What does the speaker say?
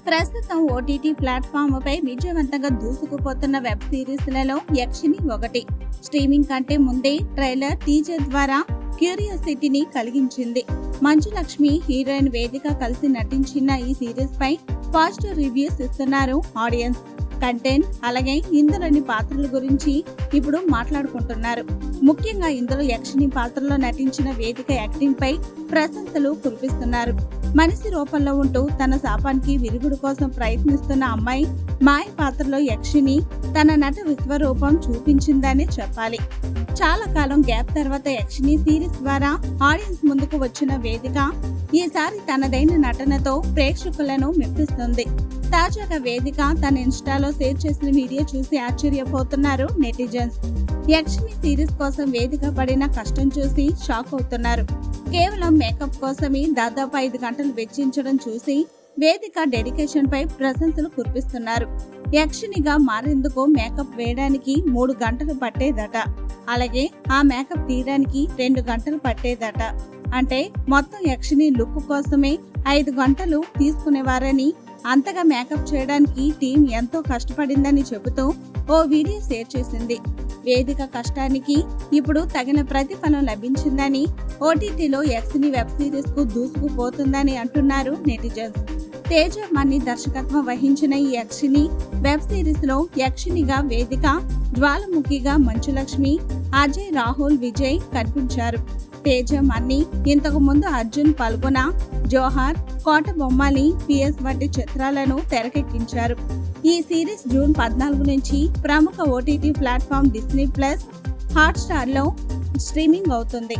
ప్రస్తుతం OTT platform పై విజయవంతంగా దూసుకుపోతున్న web సిరీస్లలో Yakshini ఒకటి. స్ట్రీమింగ్ కంటే ముందే ట్రైలర్, టీజర్ ద్వారా క్యూరియాసిటీని కలిగించింది. మంచు లక్ష్మి, హీరోయిన్ వేదిక కలిసి నటించిన ఈ సిరీస్ పై పాజిటివ్ రివ్యూస్ ఇస్తున్నారు ఆడియన్స్. కంటెంట్ అలాగే ఇందులోని పాత్రల గురించి ఇప్పుడు మాట్లాడుకుంటున్నారు. ముఖ్యంగా ఇందులో యక్షిని పాత్రలో నటించిన వేదిక యాక్టింగ్ పై ప్రశంసలు కురిపిస్తున్నారు. మనిషి రూపంలో ఉంటూ తన శాపానికి విరుగుడు కోసం ప్రయత్నిస్తున్న అమ్మాయి మాయ పాత్రలో యక్షిని తన నట విశ్వరూపం చూపించిందనే చెప్పాలి. చాలా కాలం గ్యాప్ తర్వాత యక్షిని సిరీస్ ద్వారా ఆడియన్స్ ముందుకు వచ్చిన వేదిక ఈసారి తనదైన నటనతో ప్రేక్షకులను మెప్పిస్తుంది. తాజాగా వేదిక తన ఇన్స్టాలో షేర్ చేసిన వీడియో చూసి ఆశ్చర్యపోతున్నారు నెటిజన్స్. యక్షిని సిరీస్ కోసం వేదిక పడిన కష్టం చూసి షాక్ అవుతున్నారు. కేవలం మేకప్ కోసమే దాదాపు 5 గంటలు వెచ్చించడం చూసి వేదిక డెడికేషన్ పై ప్రశంసలు కురిపిస్తున్నారు. యక్షినిగా మారేందుకు మేకప్ వేయడానికి 3 గంటలు పట్టేదట. అలాగే ఆ మేకప్ తీయడానికి 2 గంటలు పట్టేదట. అంటే మొత్తం యక్షిని లుక్ కోసమే 5 గంటలు తీసుకునేవారని, అంతగా మేకప్ చేయడానికి టీం ఎంతో కష్టపడిందని చెబుతూ ఓ వీడియో షేర్ చేసింది. వేదిక కష్టానికి ఇప్పుడు తగిన ప్రతిఫలం లభించిందని, ఓటీటీలో యక్షిని వెబ్ సిరీస్ కు దూసుకుపోతుందని అంటున్నారు నెటిజన్స్. తేజ మన్ని దర్శకత్వం వహించిన ఈ యక్షిని వెబ్ సిరీస్ లో యక్షినిగా వేదిక, జ్వాలముఖిగా మంచులక్ష్మి, అజయ్, రాహుల్, విజయ్ కనిపించారు. తేజ మన్ని ఇంతకు ముందు అర్జున్, పల్గొన, జోహార్, కోట బొమ్మాలి, పిఎస్ వంటి చిత్రాలను తెరకెక్కించారు. ఈ సిరీస్ జూన్ 14 నుంచి ప్రముఖ OTT platform Disney plus, hot star లో స్ట్రీమింగ్ అవుతుంది.